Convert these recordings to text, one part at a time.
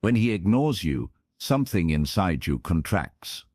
When he ignores you, something inside you contracts.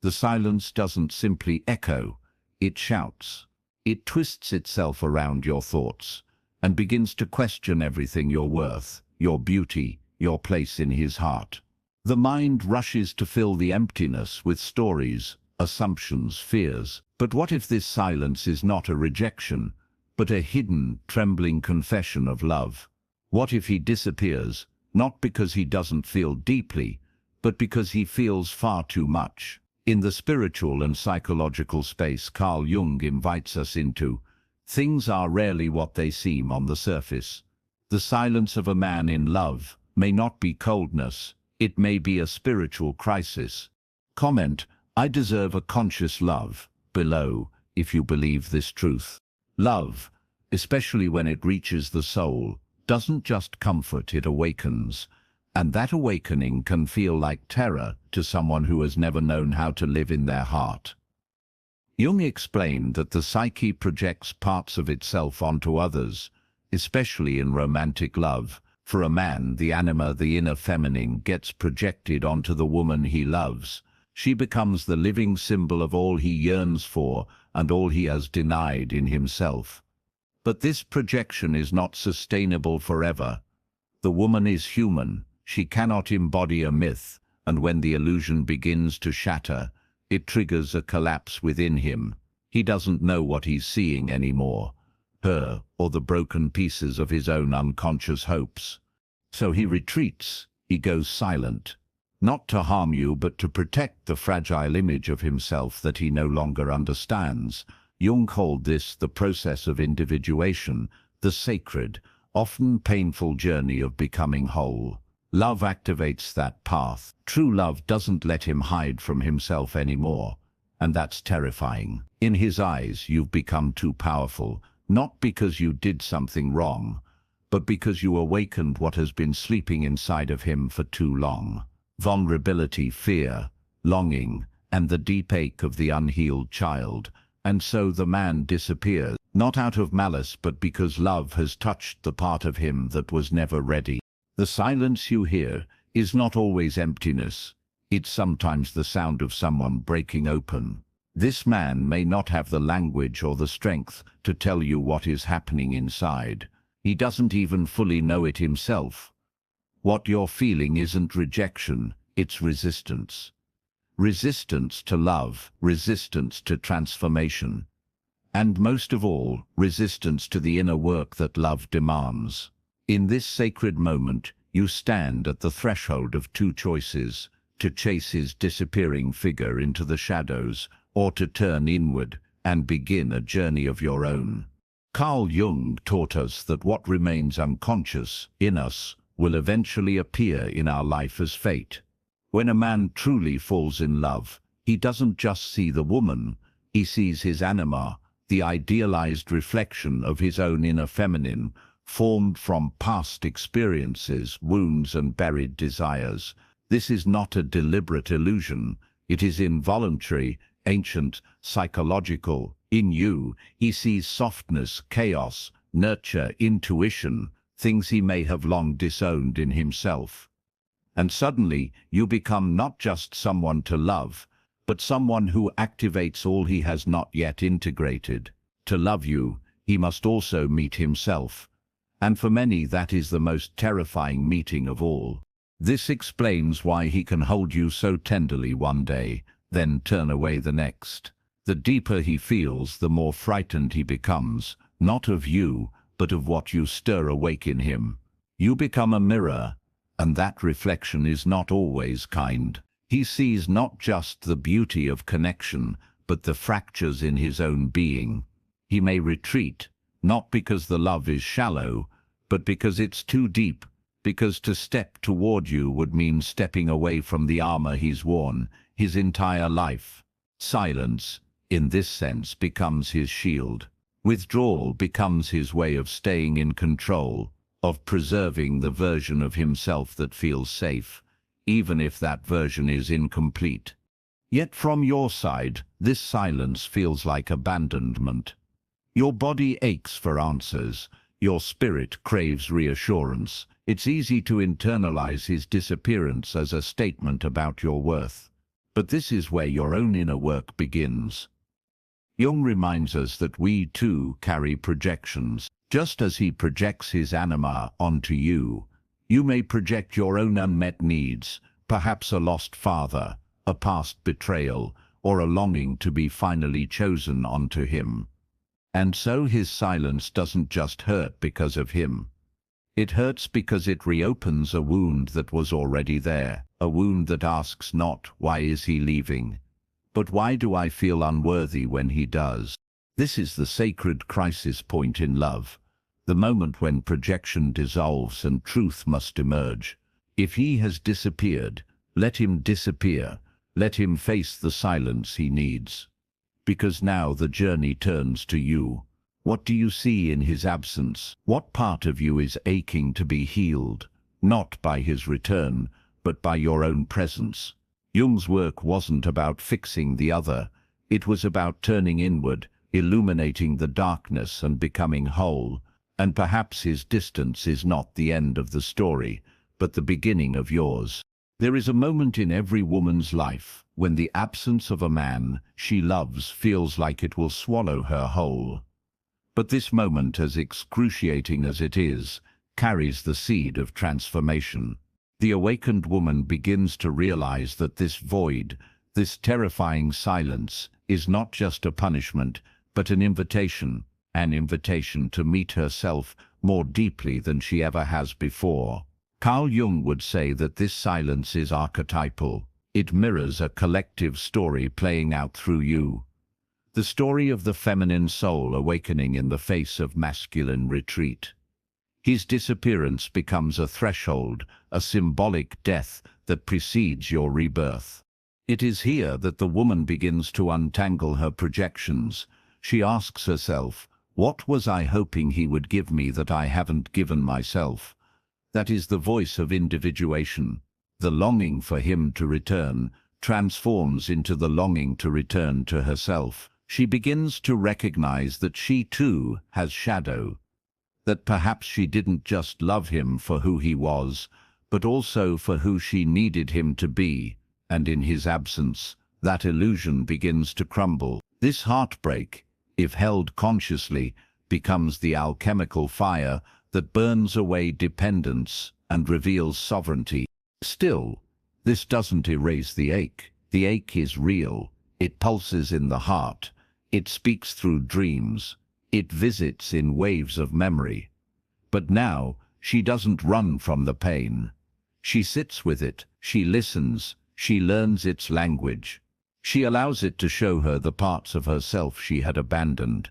The silence doesn't simply echo, it shouts. It twists itself around your thoughts and begins to question everything you're worth, your beauty, your place in his heart. The mind rushes to fill the emptiness with stories, assumptions, fears. But what if this silence is not a rejection, but a hidden, trembling confession of love? What if he disappears, not because he doesn't feel deeply, but because he feels far too much? In the spiritual and psychological space Carl Jung invites us into, things are rarely what they seem on the surface. The silence of a man in love may not be coldness, it may be a spiritual crisis. Comment, I deserve a conscious love, below, if you believe this truth. Love, especially when it reaches the soul, doesn't just comfort, it awakens. And that awakening can feel like terror to someone who has never known how to live in their heart. Jung explained that the psyche projects parts of itself onto others, especially in romantic love. For a man, the anima, the inner feminine, gets projected onto the woman he loves. She becomes the living symbol of all he yearns for and all he has denied in himself. But this projection is not sustainable forever. The woman is human. She cannot embody a myth, and when the illusion begins to shatter, it triggers a collapse within him. He doesn't know what he's seeing anymore, her or the broken pieces of his own unconscious hopes. So he retreats, he goes silent, not to harm you but to protect the fragile image of himself that he no longer understands. Jung called this the process of individuation, the sacred, often painful journey of becoming whole. Love activates that path. True love doesn't let him hide from himself anymore, and that's terrifying. In his eyes, you've become too powerful, not because you did something wrong, but because you awakened what has been sleeping inside of him for too long. Vulnerability, fear, longing, and the deep ache of the unhealed child. And so the man disappears, not out of malice but because love has touched the part of him that was never ready. The silence you hear is not always emptiness. It's sometimes the sound of someone breaking open. This man may not have the language or the strength to tell you what is happening inside. He doesn't even fully know it himself. What you're feeling isn't rejection, it's resistance. Resistance to love, resistance to transformation. And most of all, resistance to the inner work that love demands. In this sacred moment, you stand at the threshold of two choices: to chase his disappearing figure into the shadows, or to turn inward and begin a journey of your own. Carl Jung taught us that what remains unconscious in us will eventually appear in our life as fate. When a man truly falls in love, he doesn't just see the woman, he sees his anima, the idealized reflection of his own inner feminine, formed from past experiences, wounds, and buried desires. This is not a deliberate illusion. It is involuntary, ancient, psychological. In you, he sees softness, chaos, nurture, intuition, things he may have long disowned in himself. And suddenly, you become not just someone to love, but someone who activates all he has not yet integrated. To love you, he must also meet himself. And for many, that is the most terrifying meeting of all. This explains why he can hold you so tenderly one day, then turn away the next. The deeper he feels, the more frightened he becomes, not of you, but of what you stir awake in him. You become a mirror, and that reflection is not always kind. He sees not just the beauty of connection, but the fractures in his own being. He may retreat, not because the love is shallow, but because it's too deep, because to step toward you would mean stepping away from the armor he's worn his entire life. Silence, in this sense, becomes his shield. Withdrawal becomes his way of staying in control, of preserving the version of himself that feels safe, even if that version is incomplete. Yet from your side, this silence feels like abandonment. Your body aches for answers, your spirit craves reassurance, It's easy to internalize his disappearance as a statement about your worth. But this is where your own inner work begins. Jung reminds us that we too carry projections. Just as he projects his anima onto you, you may project your own unmet needs, perhaps a lost father, a past betrayal, or a longing to be finally chosen onto him. And so his silence doesn't just hurt because of him. It hurts because it reopens a wound that was already there, a wound that asks not, why is he leaving? But why do I feel unworthy when he does? This is the sacred crisis point in love, the moment when projection dissolves and truth must emerge. If he has disappeared, let him disappear. Let him face the silence he needs. Because now the journey turns to you. What do you see in his absence? What part of you is aching to be healed? Not by his return, but by your own presence. Jung's work wasn't about fixing the other. It was about turning inward, illuminating the darkness and becoming whole. And perhaps his distance is not the end of the story, but the beginning of yours. There is a moment in every woman's life when the absence of a man she loves feels like it will swallow her whole. But this moment, as excruciating as it is, carries the seed of transformation. The awakened woman begins to realize that this void, this terrifying silence, is not just a punishment, but an invitation to meet herself more deeply than she ever has before. Carl Jung would say that this silence is archetypal. It mirrors a collective story playing out through you. The story of the feminine soul awakening in the face of masculine retreat. His disappearance becomes a threshold, a symbolic death that precedes your rebirth. It is here that the woman begins to untangle her projections. She asks herself, what was I hoping he would give me that I haven't given myself? That is the voice of individuation. The longing for him to return transforms into the longing to return to herself. She begins to recognize that she too has shadow, that perhaps she didn't just love him for who he was, but also for who she needed him to be, and in his absence, that illusion begins to crumble. This heartbreak, if held consciously, becomes the alchemical fire that burns away dependence and reveals sovereignty. Still, this doesn't erase the ache. The ache is real. It pulses in the heart. It speaks through dreams. It visits in waves of memory. But now, she doesn't run from the pain. She sits with it. She listens. She learns its language. She allows it to show her the parts of herself she had abandoned,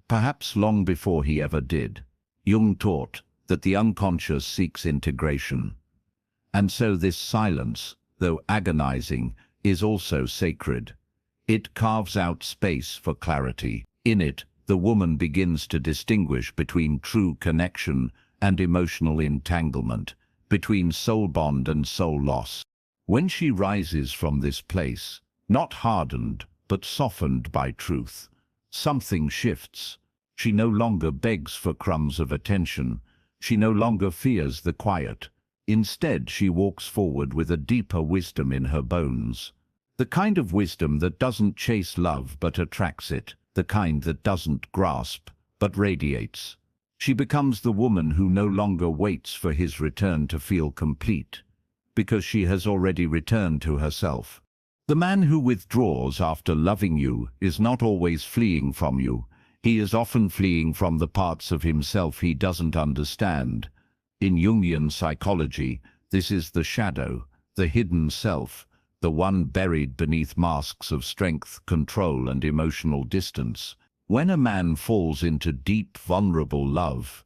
perhaps long before he ever did. Jung taught that the unconscious seeks integration. And so this silence, though agonizing, is also sacred. It carves out space for clarity. In it, the woman begins to distinguish between true connection and emotional entanglement, between soul bond and soul loss. When she rises from this place, not hardened, but softened by truth, something shifts. She no longer begs for crumbs of attention. She no longer fears the quiet. Instead, she walks forward with a deeper wisdom in her bones. The kind of wisdom that doesn't chase love but attracts it. The kind that doesn't grasp but radiates. She becomes the woman who no longer waits for his return to feel complete, because she has already returned to herself. The man who withdraws after loving you is not always fleeing from you. He is often fleeing from the parts of himself he doesn't understand. In Jungian psychology, this is the shadow, the hidden self, the one buried beneath masks of strength, control, and emotional distance. When a man falls into deep, vulnerable love,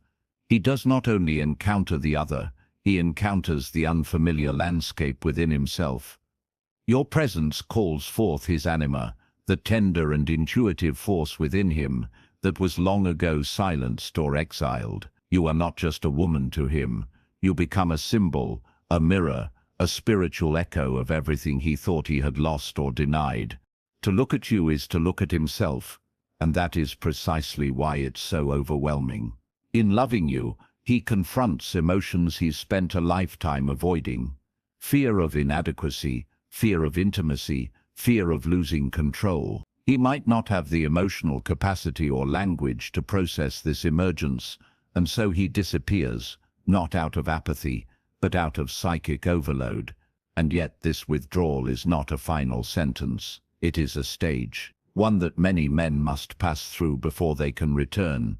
he does not only encounter the other, he encounters the unfamiliar landscape within himself. Your presence calls forth his anima, the tender and intuitive force within him that was long ago silenced or exiled. You are not just a woman to him. You become a symbol, a mirror, a spiritual echo of everything he thought he had lost or denied. To look at you is to look at himself, and that is precisely why it's so overwhelming. In loving you, He confronts emotions he's spent a lifetime avoiding. Fear of inadequacy, fear of intimacy, fear of losing control. He might not have the emotional capacity or language to process this emergence, and so he disappears, not out of apathy, but out of psychic overload. And yet this withdrawal is not a final sentence. It is a stage, one that many men must pass through before they can return,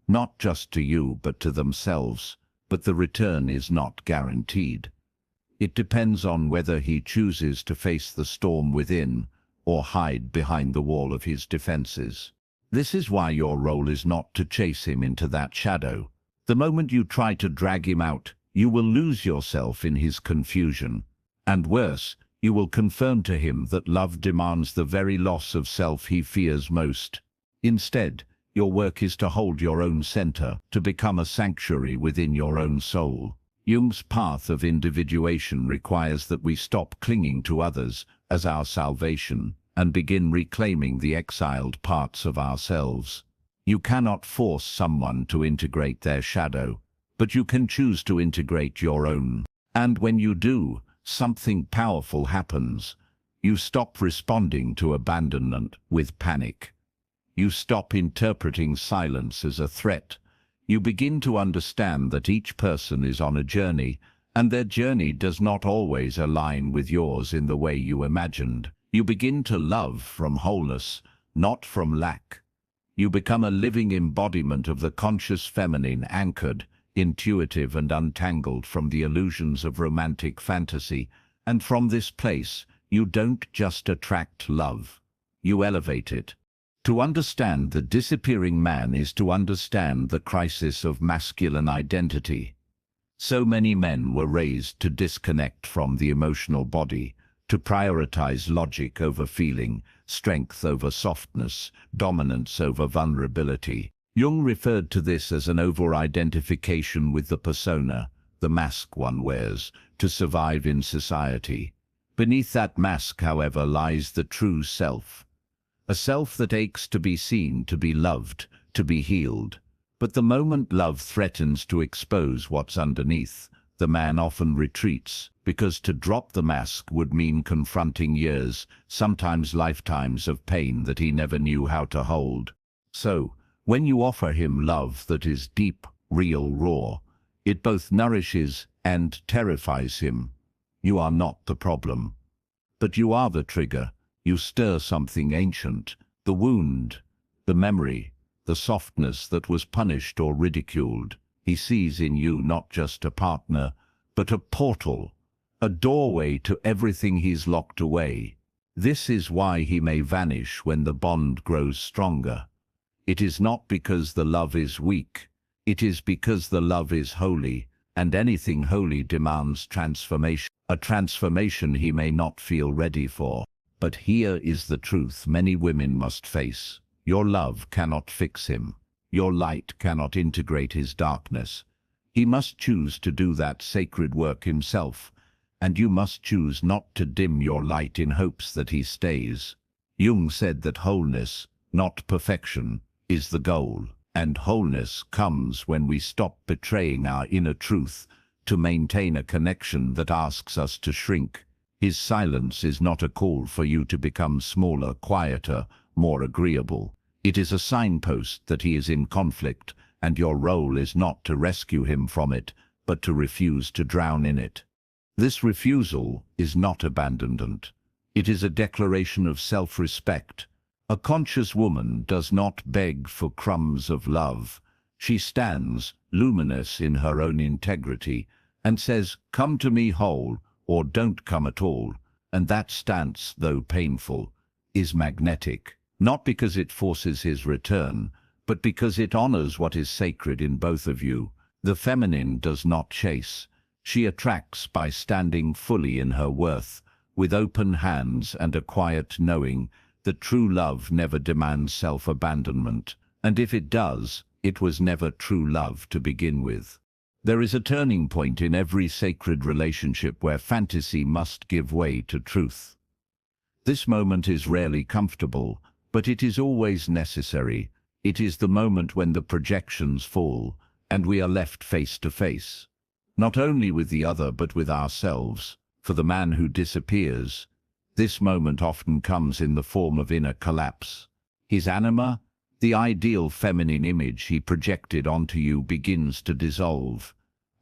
not just to you but to themselves. But the return is not guaranteed. It depends on whether he chooses to face the storm within or hide behind the wall of his defenses. This is why your role is not to chase him into that shadow. The moment you try to drag him out, you will lose yourself in his confusion. And worse, you will confirm to him that love demands the very loss of self he fears most. Instead, your work is to hold your own center, to become a sanctuary within your own soul. Jung's path of individuation requires that we stop clinging to others as our salvation and begin reclaiming the exiled parts of ourselves. You cannot force someone to integrate their shadow, but you can choose to integrate your own. And when you do, something powerful happens. You stop responding to abandonment with panic. You stop interpreting silence as a threat. You begin to understand that each person is on a journey, and their journey does not always align with yours in the way you imagined. You begin to love from wholeness, not from lack. You become a living embodiment of the conscious feminine, anchored, intuitive and untangled from the illusions of romantic fantasy. And from this place, you don't just attract love, you elevate it. To understand the disappearing man is to understand the crisis of masculine identity. So many men were raised to disconnect from the emotional body, to prioritize logic over feeling, strength over softness, dominance over vulnerability. Jung referred to this as an over-identification with the persona, the mask one wears, to survive in society. Beneath that mask, however, lies the true self. A self that aches to be seen, to be loved, to be healed. But the moment love threatens to expose what's underneath, the man often retreats, because to drop the mask would mean confronting years, sometimes lifetimes of pain that he never knew how to hold. So, when you offer him love that is deep, real, raw, it both nourishes and terrifies him. You are not the problem. But you are the trigger. You stir something ancient, the wound, the memory, the softness that was punished or ridiculed. He sees in you not just a partner, but a portal, a doorway to everything he's locked away. This is why he may vanish when the bond grows stronger. It is not because the love is weak. It is because the love is holy, and anything holy demands transformation. A transformation he may not feel ready for. But here is the truth many women must face. Your love cannot fix him. Your light cannot integrate his darkness. He must choose to do that sacred work himself, and you must choose not to dim your light in hopes that he stays. Jung said that wholeness, not perfection, is the goal, and wholeness comes when we stop betraying our inner truth to maintain a connection that asks us to shrink. His silence is not a call for you to become smaller, quieter, more agreeable. It is a signpost that he is in conflict, and your role is not to rescue him from it, but to refuse to drown in it. This refusal is not abandonment. It is a declaration of self-respect. A conscious woman does not beg for crumbs of love. She stands, luminous in her own integrity, and says, "Come to me whole," or "Don't come at all." And that stance, though painful, is magnetic, not because it forces his return, but because it honors what is sacred in both of you. The feminine does not chase. She attracts by standing fully in her worth, with open hands and a quiet knowing that true love never demands self-abandonment, and if it does, it was never true love to begin with. There is a turning point in every sacred relationship where fantasy must give way to truth. This moment is rarely comfortable, but it is always necessary. It is the moment when the projections fall, and we are left face to face, not only with the other but with ourselves. For the man who disappears, this moment often comes in the form of inner collapse. His anima, the ideal feminine image he projected onto you, begins to dissolve,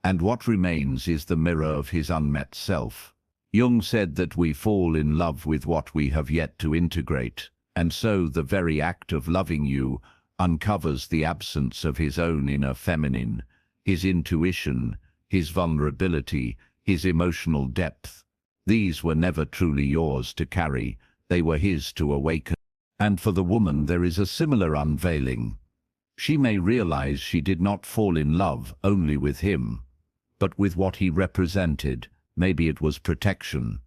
and what remains is the mirror of his unmet self. Jung said that we fall in love with what we have yet to integrate, and so the very act of loving you uncovers the absence of his own inner feminine, his intuition, his vulnerability, his emotional depth. These were never truly yours to carry, they were his to awaken. And for the woman there is a similar unveiling. She may realize she did not fall in love only with him, but with what he represented. Maybe it was protection,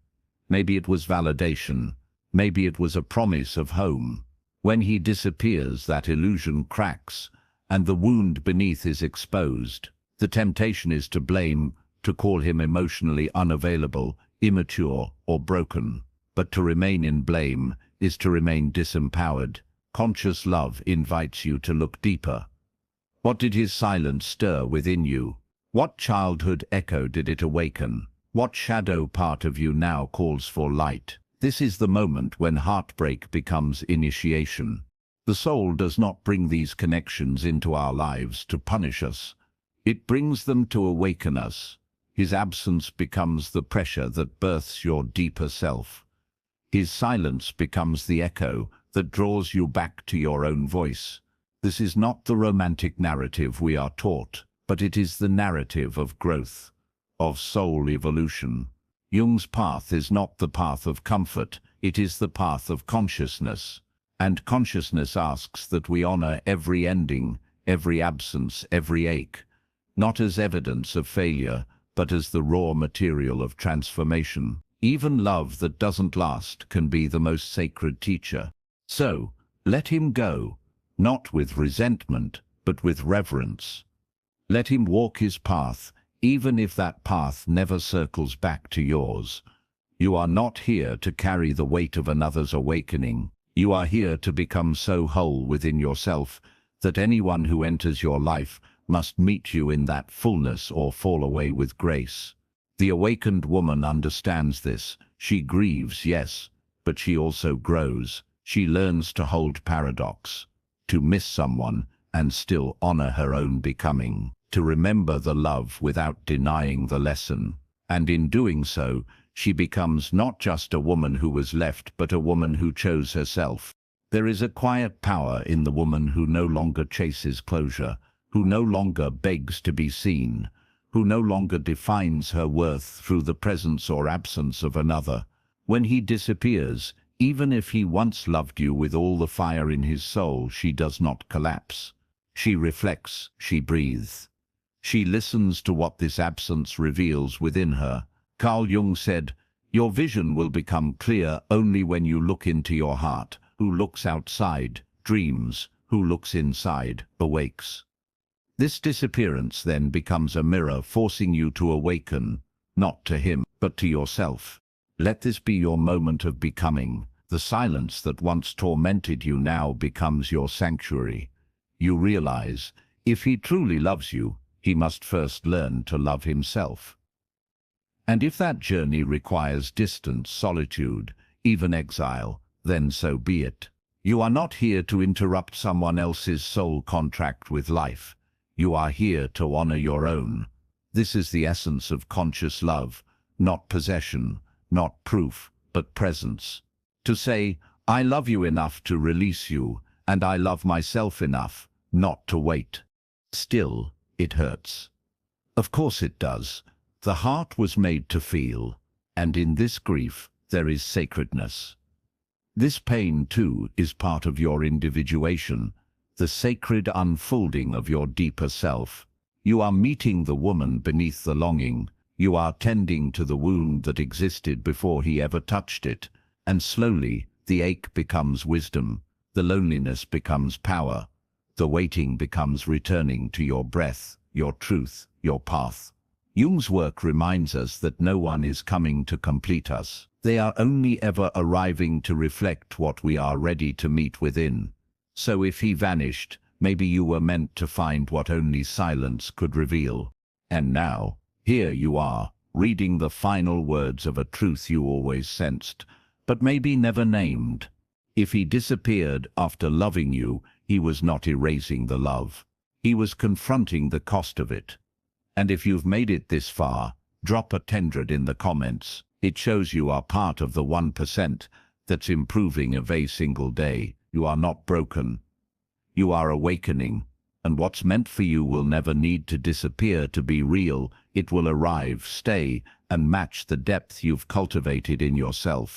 maybe it was validation, maybe it was a promise of home. When he disappears, that illusion cracks, and the wound beneath is exposed. The temptation is to blame, to call him emotionally unavailable, immature, or broken. But to remain in blame is to remain disempowered. Conscious love invites you to look deeper. What did his silence stir within you? What childhood echo did it awaken? What shadow part of you now calls for light? This is the moment when heartbreak becomes initiation. The soul does not bring these connections into our lives to punish us. It brings them to awaken us. His absence becomes the pressure that births your deeper self. His silence becomes the echo that draws you back to your own voice. This is not the romantic narrative we are taught, but it is the narrative of growth, of soul evolution. Jung's path is not the path of comfort, it is the path of consciousness. And consciousness asks that we honor every ending, every absence, every ache, not as evidence of failure, but as the raw material of transformation. Even love that doesn't last can be the most sacred teacher. So, let him go, not with resentment, but with reverence. Let him walk his path, even if that path never circles back to yours. You are not here to carry the weight of another's awakening. You are here to become so whole within yourself that anyone who enters your life must meet you in that fullness or fall away with grace. The awakened woman understands this. She grieves, yes, but she also grows. She learns to hold paradox, to miss someone and still honor her own becoming, to remember the love without denying the lesson. And in doing so, she becomes not just a woman who was left, but a woman who chose herself. There is a quiet power in the woman who no longer chases closure, who no longer begs to be seen, who no longer defines her worth through the presence or absence of another. When he disappears, even if he once loved you with all the fire in his soul, she does not collapse. She reflects, she breathes. She listens to what this absence reveals within her. Carl Jung said, "Your vision will become clear only when you look into your heart. Who looks outside dreams, who looks inside awakes." This disappearance then becomes a mirror forcing you to awaken, not to him, but to yourself. Let this be your moment of becoming. The silence that once tormented you now becomes your sanctuary. You realize, if he truly loves you, he must first learn to love himself. And if that journey requires distance, solitude, even exile, then so be it. You are not here to interrupt someone else's soul contract with life. You are here to honor your own. This is the essence of conscious love, not possession, not proof, but presence. To say, I love you enough to release you, and I love myself enough not to wait. Still, it hurts. Of course it does. The heart was made to feel, and in this grief there is sacredness. This pain, too, is part of your individuation, the sacred unfolding of your deeper self. You are meeting the woman beneath the longing. You are tending to the wound that existed before he ever touched it. And slowly, the ache becomes wisdom. The loneliness becomes power. The waiting becomes returning to your breath, your truth, your path. Jung's work reminds us that no one is coming to complete us. They are only ever arriving to reflect what we are ready to meet within. So if he vanished, Maybe you were meant to find what only silence could reveal. And now, here you are, reading the final words of a truth you always sensed, but maybe never named. If he disappeared after loving you, he was not erasing the love. He was confronting the cost of it. And if you've made it this far, drop a 100 in the comments. It shows you are part of the 1% that's improving every single day. You are not broken. You are awakening. And what's meant for you will never need to disappear to be real. It will arrive, stay, and match the depth you've cultivated in yourself.